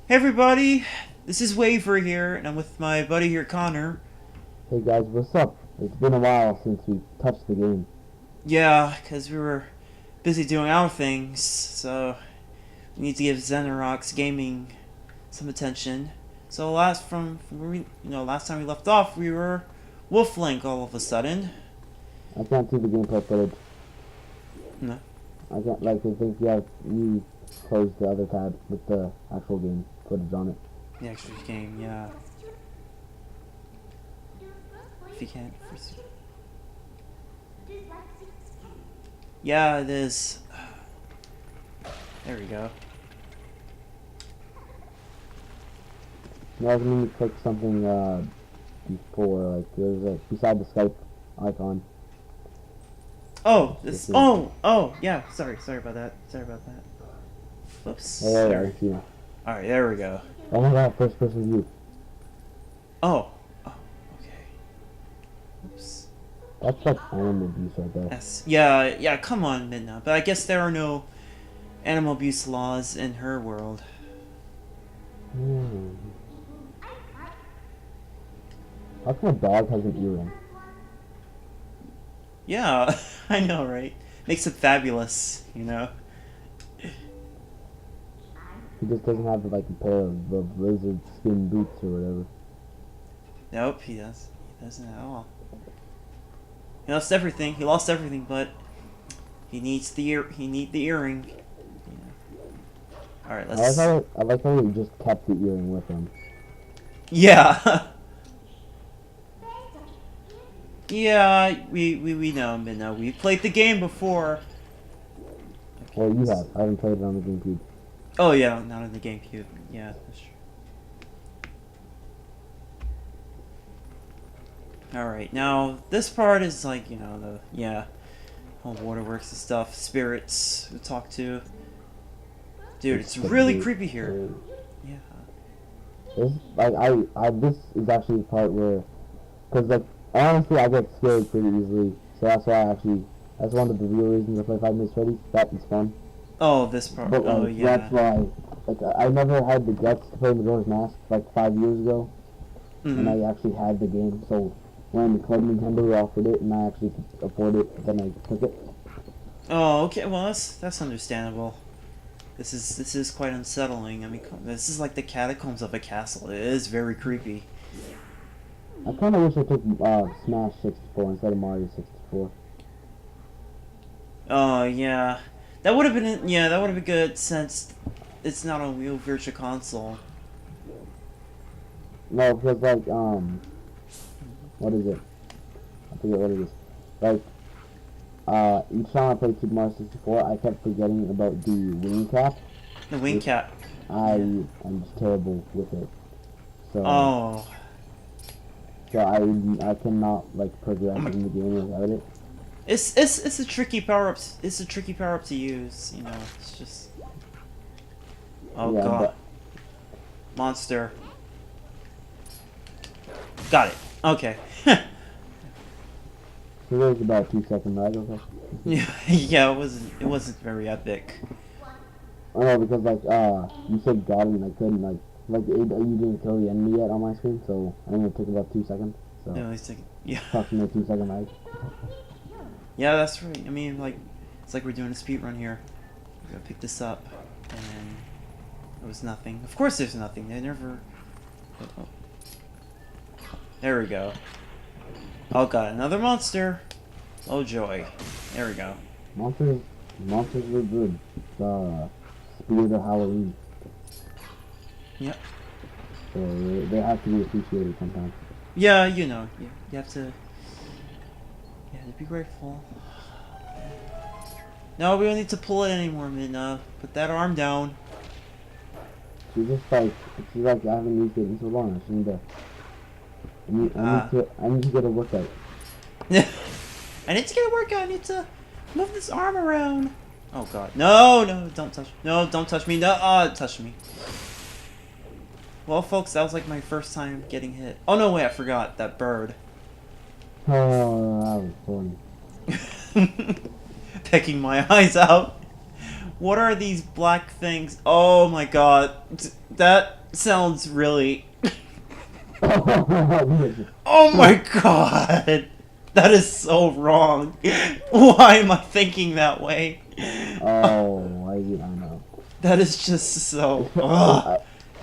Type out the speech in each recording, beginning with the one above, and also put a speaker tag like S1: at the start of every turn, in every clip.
S1: Hey everybody, this is Waver here, and I'm with my buddy here, Connor.
S2: Hey guys, what's up? It's been a while since we touched the game.
S1: Yeah, because we were busy doing our things, so we need to give Xenarox Gaming some attention. So from where last time we left off, we were Wolf Link all of a sudden.
S2: I can't see the gameplay footage.
S1: No.
S2: I can't, I think you closed the other tab with the actual game footage on it.
S1: The actual game, yeah. If you can't. Yeah, it is. There we go.
S2: No, I was going to click something before, like, there's beside the Skype icon.
S1: Oh, this. Oh, yeah. Sorry about that. Whoops.
S2: Hey, I see now.
S1: All right, there we go.
S2: Oh my god, first person view.
S1: Oh, okay. Oops.
S2: That's like animal abuse right there.
S1: Yes. Yeah. Come on, Midna. But I guess there are no animal abuse laws in her world.
S2: How come a dog has an earring?
S1: Yeah, I know, right? Makes it fabulous, you know.
S2: He just doesn't have like a pair of lizard skin boots or whatever.
S1: Nope, he does. He doesn't at all. He lost everything. But he needs the earring. Yeah. All right, let's.
S2: I like how he just kept the earring with him.
S1: Yeah. Yeah, we know, Midna. We played the game before. Okay,
S2: Well, you have. I haven't played it on the GameCube.
S1: Oh yeah, not on the GameCube. Yeah, that's true. Alright, now this part is like, whole waterworks and stuff, spirits to talk to. Dude, it's really creepy here. Yeah.
S2: This is actually the part where, cause like, honestly I get scared pretty easily, so that's why that's one of the real reasons I play 5 Minutes Freddy's. That is fun.
S1: Oh, this part.
S2: But
S1: oh, yeah.
S2: That's why, I never had the guts to play Majora's Mask like 5 years ago, and I actually had the game, so when Club Nintendo offered it and I actually could afford it, then I took it.
S1: Oh, okay. Well, that's understandable. This is quite unsettling. I mean, this is like the catacombs of a castle. It is very creepy.
S2: I kind of wish I took Smash 64 instead of Mario 64.
S1: Oh yeah, that would have been good since it's not a real Virtual Console.
S2: No, because like what is it? I forget what it is. Like each time I played Super Mario 64, I kept forgetting about the wing cap.
S1: The wing cap.
S2: I'm just terrible with it. So.
S1: Oh.
S2: So I cannot like progress in the game without it.
S1: It's a tricky power up. It's a tricky power up to use. You know, it's just. Oh
S2: yeah,
S1: god. Monster. Got it. Okay.
S2: So there's about 2 second lag, okay?
S1: Yeah, it wasn't very epic.
S2: I know because like you said got it and I couldn't you didn't kill the enemy yet on my screen, so I think it took about 2 seconds. So
S1: No, it's like, yeah.
S2: approximately 2 second lag.
S1: Yeah, that's right. I mean, like, it's like we're doing a speed run here. We gotta pick this up, and there was nothing. Of course, there's nothing. They never. Oh. There we go. Oh god, another monster. Oh joy. There we go.
S2: Monsters were good. Spirit of Halloween.
S1: Yep.
S2: So they have to be appreciated sometimes.
S1: Yeah, you have to be grateful. No, we don't need to pull it anymore, Midna. Put that arm down.
S2: She's like I haven't used it in so long. I need to get a workout.
S1: I need to get a workout. I need to move this arm around. Oh god. No, don't touch. No, don't touch me. No, it touched me. Well, folks, that was like my first time getting hit. Oh no, wait, I forgot that bird.
S2: Oh, that was funny.
S1: Pecking my eyes out. What are these black things? Oh my god. That sounds really... Oh my god! That is so wrong. Why am I thinking that way?
S2: Oh, I know.
S1: That is just so...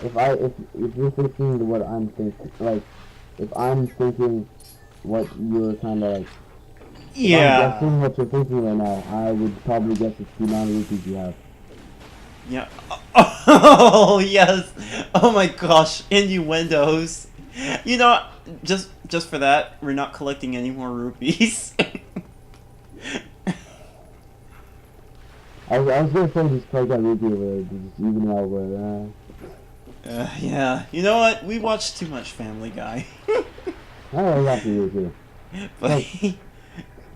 S2: If you're thinking what I'm thinking, like, if I'm thinking what you're kind of like... If I'm guessing what you're thinking right now, I would probably guess it's the amount of rupees you have.
S1: Yeah. Oh, yes! Oh my gosh, innuendos. You know, just for that, we're not collecting any more rupees.
S2: I was gonna say just collect that rupee over there, just even out where,
S1: yeah. You know what? We watch too much Family Guy.
S2: I don't have to do it too.
S1: But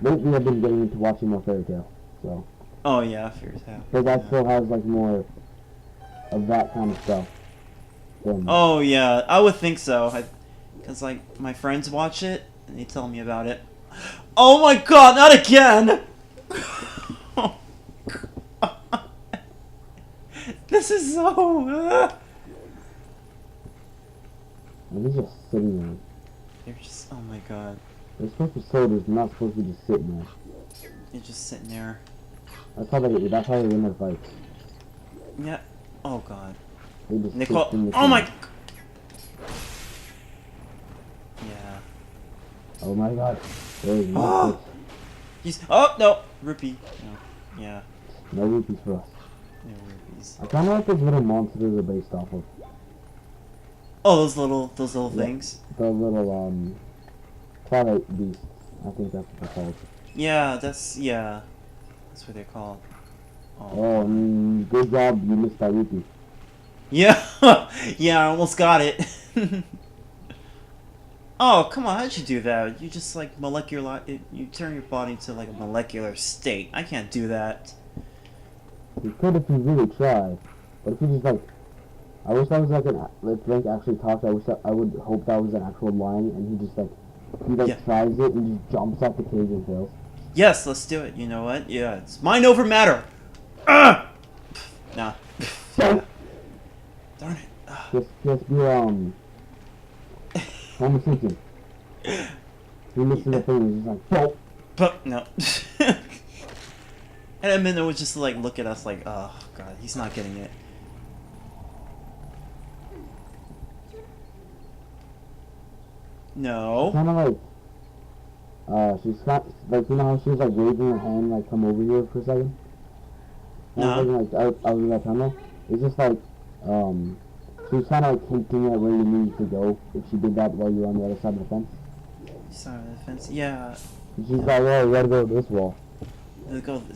S2: lately I've been getting into watching more Fairy Tail, so.
S1: Oh yeah, Fairy Tail.
S2: But that still has like more of that kind of stuff.
S1: Oh yeah, I would think so. Cause like my friends watch it and they tell me about it. Oh my god, not again! Oh, god. This is so.
S2: And he's just sitting there.
S1: They're just. Oh my god.
S2: They're supposed to be soldiers, they're not supposed to be just sitting there.
S1: They're just sitting there.
S2: That's how they win their fights.
S1: Yeah. Oh god.
S2: They just
S1: Nicole.
S2: sit in the
S1: Oh my.
S2: corner.
S1: Yeah.
S2: Oh my god. There's no
S1: Oh. He's. Oh no. Rupee. No. Yeah.
S2: No rupees for us.
S1: No rupees.
S2: I kinda like those little monsters are based off of.
S1: Oh, those little things.
S2: The little Twilight beasts. I think that's what they're called.
S1: Yeah, that's what they're called.
S2: Oh, good job, you missed that rupee.
S1: Yeah, yeah, I almost got it. Oh, come on, how'd you do that? You just like you turn your body into like a molecular state. I can't do that.
S2: You could if you really tried, but if you just like, I wish that was like if Link actually talked. I would hope that was an actual line, and he just like tries it and just jumps off the cage and fails.
S1: Yes, let's do it. You know what? Yeah, it's mind over matter. Nah. Yeah. Darn it.
S2: Just be Homer Simpson. He misses the thing. He's just like, boom.
S1: But no. And Midna would just like look at us like, oh god, he's not getting it. No.
S2: Kind of like, she's got like, you know how she was like waving her hand like, come over here for a second. And I was thinking, like I was in that tunnel. It's just like she was kind of like hinting at where you needed to go if she did that while you were on the other side of the fence.
S1: Side of the fence, yeah.
S2: And she's like, well, you gotta go to this wall.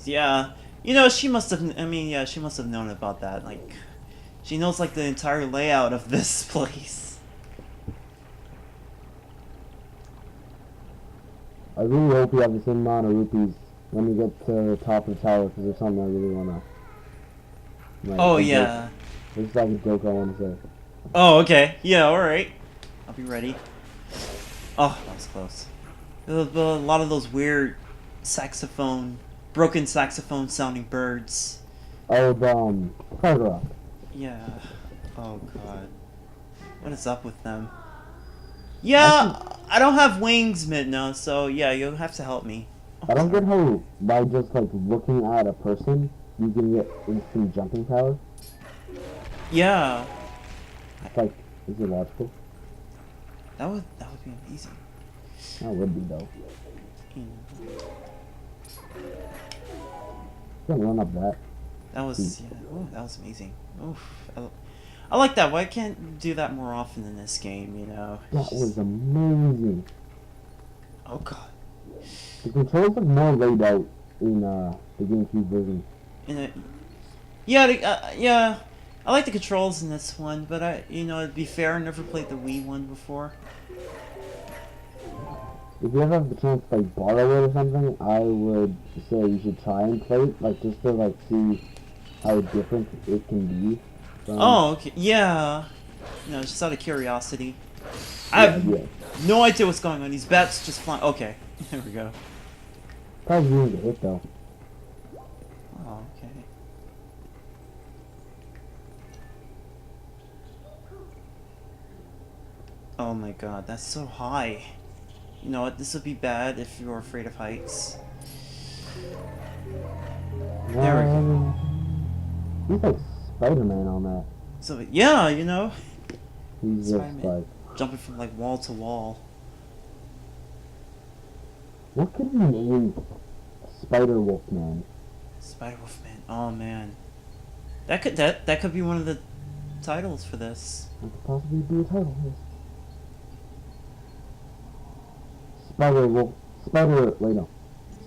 S1: Yeah, you know, she must have. I mean, yeah, she must have known about that. Like, she knows like the entire layout of this place.
S2: I really hope we have the same amount of rupees when we get to the top of the tower, because there's something I really wanna. Like,
S1: Oh yeah.
S2: This is like a joke I wanna say.
S1: Oh okay. Yeah. All right. I'll be ready. Oh, that was close. A lot of those weird broken saxophone sounding birds.
S2: Oh, Hard Rock.
S1: Yeah. Oh god. What is up with them? Yeah, I don't have wings, Midna, so yeah, you'll have to help me. Oh,
S2: I don't get how by just like looking at a person you can get instant jumping power.
S1: Yeah.
S2: It's like, is it logical?
S1: That would be amazing.
S2: That would be though. Can't run up that.
S1: That was that was amazing. Oof. I like that. Why can't you do that more often in this game? You know.
S2: That was amazing.
S1: Oh god.
S2: The controls are more laid out in the GameCube version.
S1: Yeah. I like the controls in this one, but to be fair, I never played the Wii one before.
S2: If you ever have the chance to like borrow it or something, I would say you should try and play it, like just to like see how different it can be.
S1: Oh, okay. Yeah. Just out of curiosity. I have no idea what's going on. These bats just flying. Okay, there we go.
S2: Probably easy to hit though.
S1: Oh, okay. Oh my god, that's so high. You know what? This would be bad if you're afraid of heights. There we go.
S2: He's like Spider-Man on that.
S1: So yeah, you know,
S2: He's just
S1: Spider-Man.
S2: like,
S1: Jumping from like wall to wall.
S2: what could we name Spider Wolfman?
S1: Spider Wolfman. Oh man, that could be one of the titles for this.
S2: That could possibly be a title. Yes. Spider Wolf. Wait, no.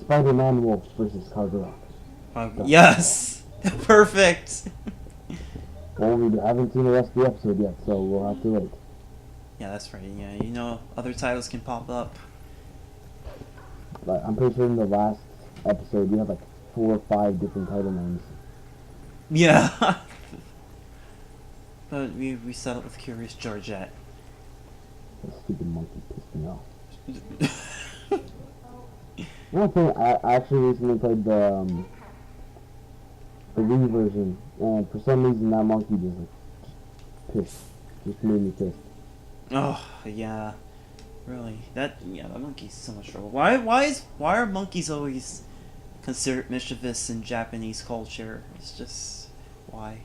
S2: Spider-Man Wolf versus Carter Rock.
S1: Yes, perfect.
S2: Well, we haven't seen the rest of the episode yet, so we'll have to wait.
S1: Yeah, that's right. Yeah, you know, other titles can pop up.
S2: But I'm pretty sure in the last episode you have like 4 or 5 different title names.
S1: Yeah. But we settled with Curious Georgette.
S2: That stupid monkey pissed me off. One thing, I actually recently played the Wii version, and for some reason that monkey just made me pissed.
S1: Oh yeah, really. That monkey's so much trouble. Why are monkeys always considered mischievous in Japanese culture? It's just why.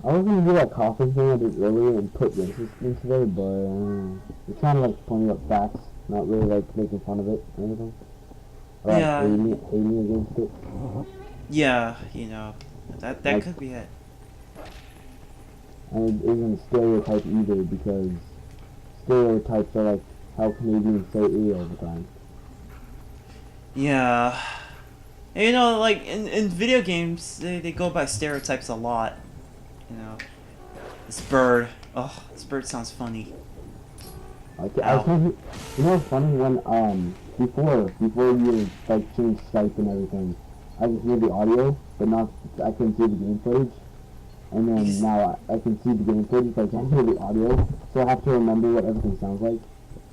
S2: I was gonna do that coughing thing I did earlier and put racist into there, but it's kind of like pointing up facts, not really like making fun of it or anything. Or like
S1: Yeah.
S2: hating against it.
S1: Yeah, you know, that
S2: Like-
S1: could be it.
S2: And it isn't a stereotype either, because stereotypes are like how Canadians say A all the time.
S1: Yeah. And, you know, like in video games, they go by stereotypes a lot. You know, this bird. Oh, this bird sounds funny.
S2: Like,
S1: Ow.
S2: you know what's funny, when before you like change Skype and everything, I could hear the audio, but not I couldn't see the game footage. And then now I can see the game footage, but I can't hear the audio, so I have to remember what everything sounds like.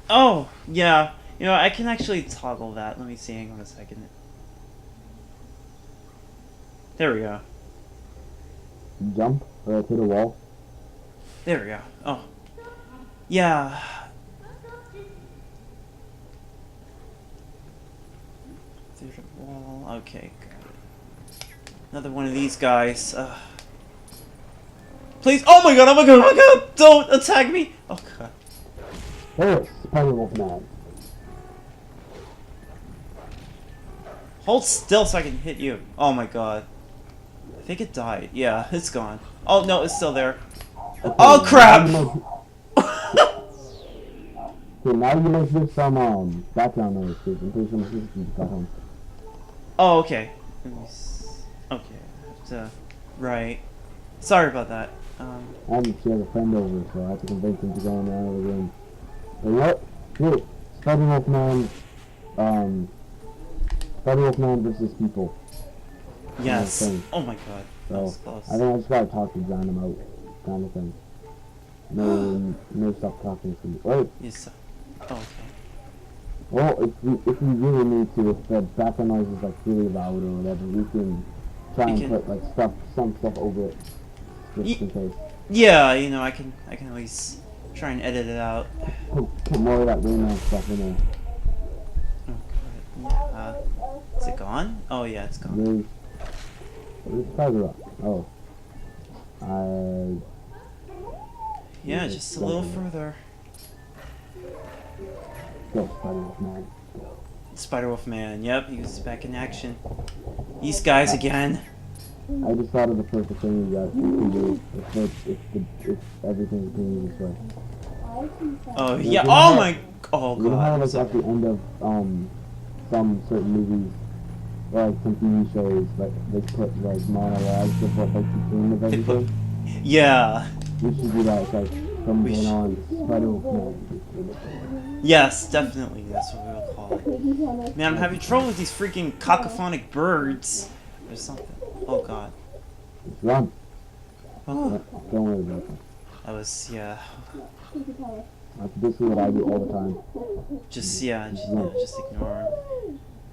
S1: Oh, yeah. You know, I can actually toggle that. Let me see. Hang on a second. There we go.
S2: Jump or like hit a wall.
S1: There we go. Oh. Yeah. Through the wall. Okay, got it. Another one of these guys. Please. Oh my god, oh my god, oh my god! Don't attack me! Oh god.
S2: There, Spider Wolfman.
S1: Hold still so I can hit you. Oh my god. I think it died. Yeah, it's gone. Oh no, it's still there.
S2: Okay,
S1: Oh crap!
S2: Okay, now you might hear some background noise, because I'm pretty sure my sister just got home.
S1: Oh, okay. Okay, I have to... Right. Sorry about that.
S2: And she has a friend over, so I have to convince him to go in the other room. But what? Here, Spider Wolfman versus people.
S1: Yes.
S2: thing.
S1: Oh my god. That was
S2: So,
S1: close.
S2: I think I just gotta talk to John about kind of thing. No stop talking to me. Wait,
S1: Yes. Oh, okay.
S2: well, if we really need to, if the background noise is like really loud or whatever, we can try
S1: We
S2: and
S1: can-
S2: put like some stuff over it, just in case.
S1: Yeah, you know, I can always try and edit it out.
S2: Put more of that Rayman stuff in there.
S1: Oh god. Yeah. Is it gone? Oh yeah, it's gone.
S2: Where's Spider Rock? Oh.
S1: Yeah, just a little further.
S2: Go, Spider Wolfman.
S1: Spider-Wolf Man, yep, he was back in action. These guys again.
S2: I just thought of the perfect thing that we can do if everything's being this way.
S1: Oh
S2: You
S1: yeah,
S2: know
S1: oh
S2: how-
S1: my, oh
S2: You know how
S1: god.
S2: like at the end of some certain movies or like some TV shows, like they put like monologues of what like the theme of
S1: They put-
S2: everything?
S1: Yeah.
S2: We should do that, like from
S1: We
S2: then
S1: sh-
S2: on, Spider Wolfman.
S1: Yes, definitely, that's what we'll call it. Man, I'm having trouble with these freaking cacophonic birds. Or something. Oh god.
S2: Just run.
S1: Oh,
S2: Don't worry about that.
S1: that was, yeah.
S2: That's basically what I do all the time.
S1: Just ignore him.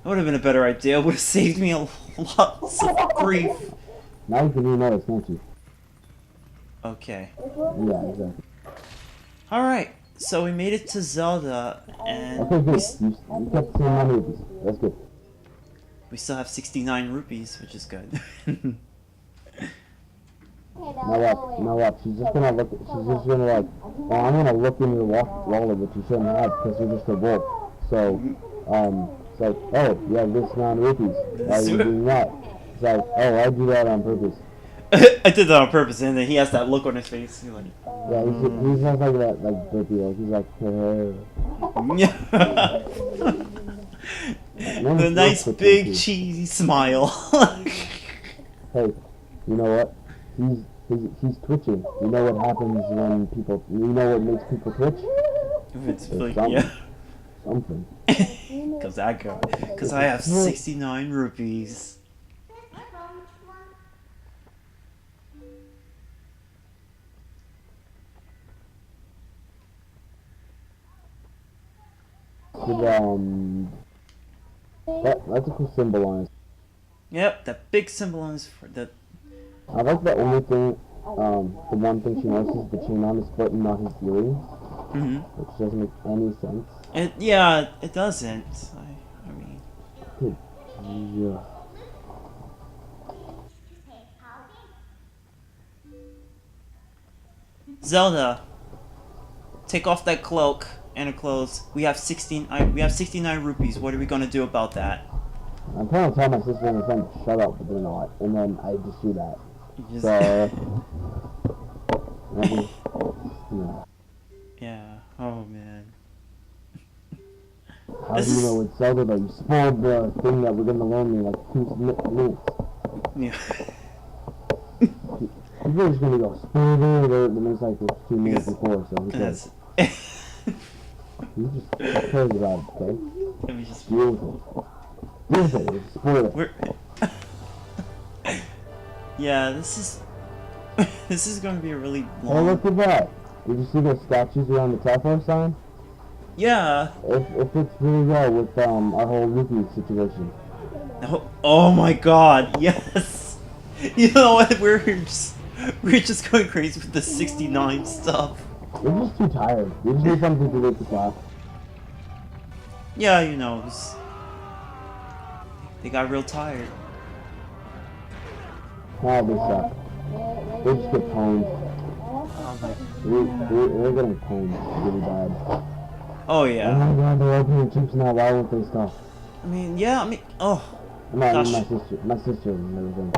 S1: That would have been a better idea. It would have saved me a lot of grief.
S2: Now you can renotice, can't you?
S1: Okay.
S2: Yeah, exactly.
S1: Alright, So we made it to Zelda, and
S2: Okay, good. You kept seeing my movies. That's good.
S1: we still have 69 rupees, which is good.
S2: Now what? She's just gonna look. She's just gonna like. Well, I'm gonna look in your wallet, which you shouldn't have because you're just a wolf. So, it's like, oh, you have this 9 rupees. Why are you doing that? It's like, oh, I do that on purpose.
S1: I did that on purpose, and then he has that look on his face. He's like,
S2: Yeah, he's just like that, like dirty. Like he's like,
S1: the nice big cheesy smile.
S2: Hey, you know what? He's twitching. You know what happens when people? You know what makes people twitch?
S1: It's like,
S2: something.
S1: yeah.
S2: Something.
S1: Cause I have 69 rupees.
S2: That's a cool symbol on it.
S1: Yep, that big symbol on his the.
S2: I like the only thing, the one thing she notices, the chain on his foot and not his earrings, which doesn't make any sense.
S1: Yeah, it doesn't. I mean.
S2: Yeah.
S1: Zelda, take off that cloak and her clothes. We have 69 rupees. What are we gonna do about that?
S2: I'm trying to tell my sister and my friend to shut up, but they're not, and then I just do that.
S1: Just
S2: So, maybe, yeah.
S1: Yeah. Oh man.
S2: How do you know it's Zelda though? You spoiled the thing that we're gonna learn in like 2 minutes.
S1: Yeah.
S2: People are just gonna go spoiler alert, and it's like 2 minutes before, so who cares? You just cares about it, okay?
S1: Let me just.
S2: Beautiful. Beautiful. Spoiler.
S1: Yeah, this is going to be a really long.
S2: Oh, look at that! Did you see those statues around the telephone sign?
S1: Yeah.
S2: It fits really well with our whole Rupee situation.
S1: Oh my God! Yes. You know what? We're just going crazy with the 69 stuff.
S2: We're just too tired. We just need something to wake us up.
S1: Yeah, you know, they got real tired.
S2: Oh, they suck. They just get pwned. We're getting pwned really bad.
S1: Oh yeah.
S2: Oh my God, they're opening chips now. Why won't they stop?
S1: I mean, yeah. I mean, oh.
S2: My
S1: Gosh.
S2: sister and everything.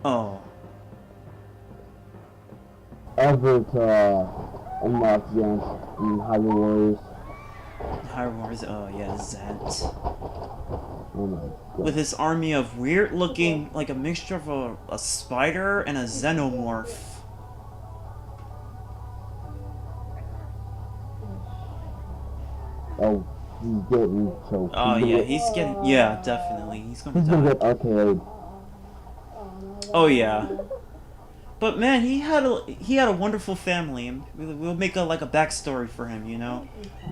S1: Oh.
S2: Ever to unlock Zant and Hyrule Warriors.
S1: Hyrule Wars. Oh yeah, Zant.
S2: Oh my God.
S1: With his army of weird looking, like a mixture of a spider and a xenomorph.
S2: Oh, he's getting choked.
S1: Oh yeah, he's getting. Yeah, definitely. He's gonna
S2: He's gonna
S1: die.
S2: get arcade.
S1: Oh yeah. But man, he had a wonderful family, and we'll make like a backstory for him. You know,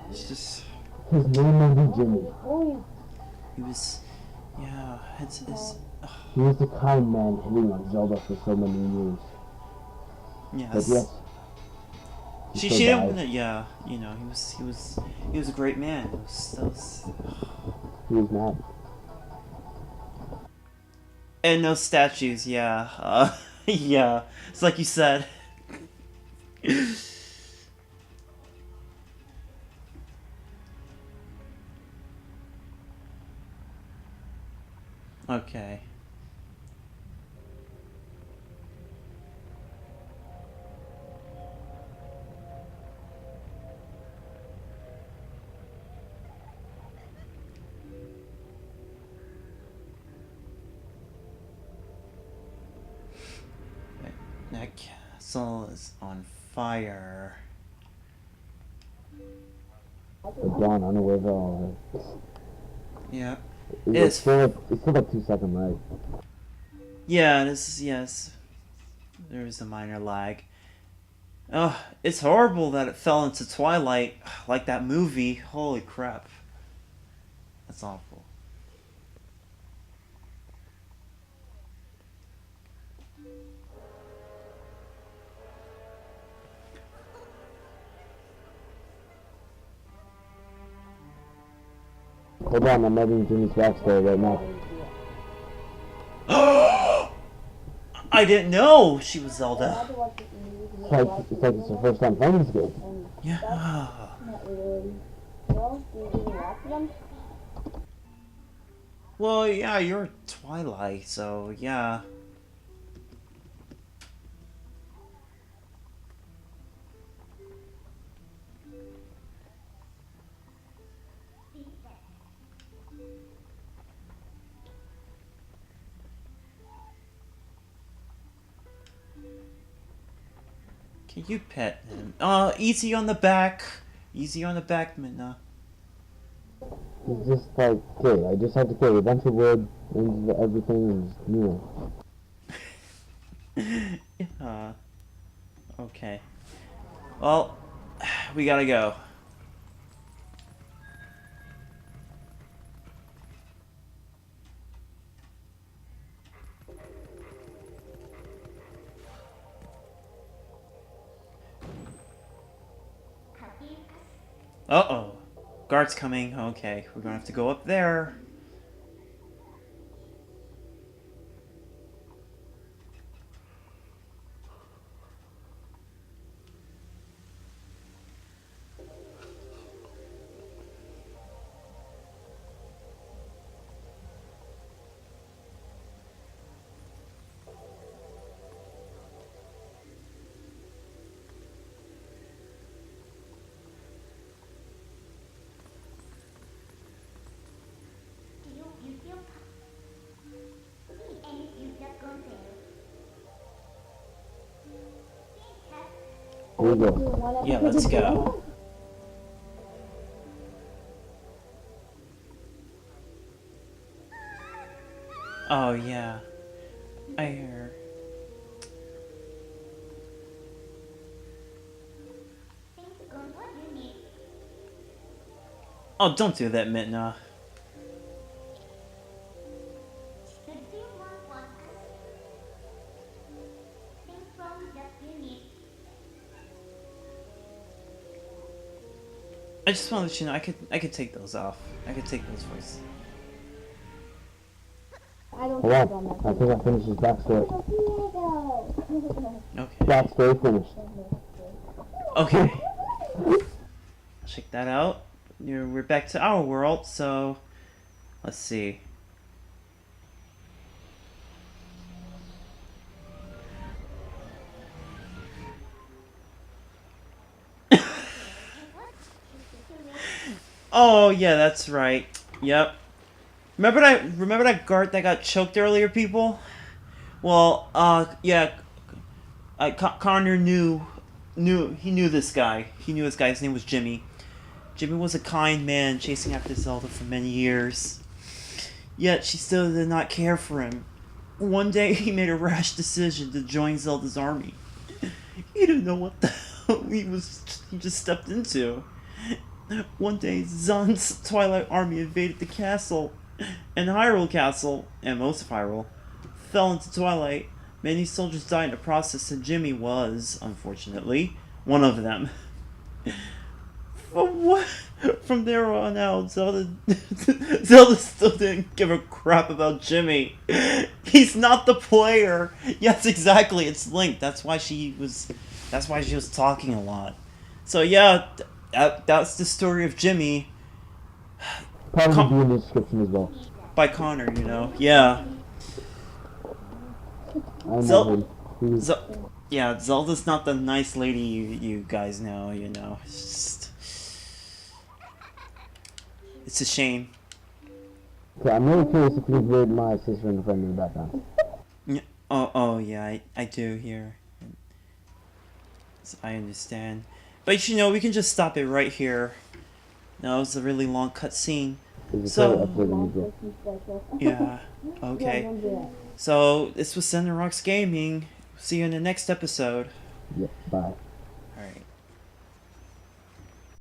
S1: it's just
S2: His name will be Jimmy.
S1: he was. Yeah, it's.
S2: He was the kind man hitting on Zelda for so many years.
S1: Yes.
S2: But yes.
S1: She
S2: so
S1: didn't.
S2: died.
S1: Yeah, you know, he was a great man.
S2: He was mad.
S1: And no statues. Yeah. Yeah. It's like you said. Okay. That castle is on fire.
S2: But John, unaware of all of it.
S1: Yeah.
S2: It's still like 2 seconds, right?
S1: Yeah, this is, yes. There is a minor lag. Oh, it's horrible that it fell into Twilight, like that movie. Holy crap. That's awful.
S2: Hold on, I'm editing Jimmy's backstory right now.
S1: I didn't know she was Zelda.
S2: It's like it's her first time playing this game.
S1: Yeah. Well, yeah, you're Twilight, so yeah. Can you pet him? Easy on the back. Easy on the back, Midna.
S2: He's just like, okay, I just had to carry a bunch of wood and everything, and,
S1: Yeah. Okay. Well, we gotta go. Uh-oh. Guard's coming. Okay, we're gonna have to go up there.
S2: here we go.
S1: Yeah, let's go. Oh, yeah. I hear. Oh, don't do that, Midna. I just want to let you know I could take those off. I could take those voices.
S2: Hold on, I think I finished his backstory.
S1: Okay.
S2: Backstory finished.
S1: Okay. Check that out. We're back to our world, so let's see. Oh yeah, that's right. Yep. Remember that guard that got choked earlier, people? Well, yeah. Connor knew this guy. He knew this guy. His name was Jimmy. Jimmy was a kind man chasing after Zelda for many years. Yet she still did not care for him. One day he made a rash decision to join Zelda's army. He didn't know what the hell he just stepped into. One day, Zant's Twilight army invaded the castle, and Hyrule Castle, and most of Hyrule, fell into Twilight. Many soldiers died in the process, and Jimmy was, unfortunately, one of them. From there on out, Zelda still didn't give a crap about Jimmy. He's not the player. Yes, exactly. It's Link. That's why she was talking a lot. So yeah. That's the story of Jimmy.
S2: Probably be in the description as well.
S1: By Connor, you know. Yeah.
S2: I know him.
S1: Yeah, Zelda's not the nice lady you guys know, you know. It's a shame.
S2: Okay, I'm really curious if you heard my sister and friend in the background.
S1: Yeah. Oh yeah, I do hear. I understand. But you know, we can just stop it right here. No, it's a really long cutscene. So, yeah, okay. So, this was Rocks Gaming. See you in the next episode.
S2: Yeah, bye.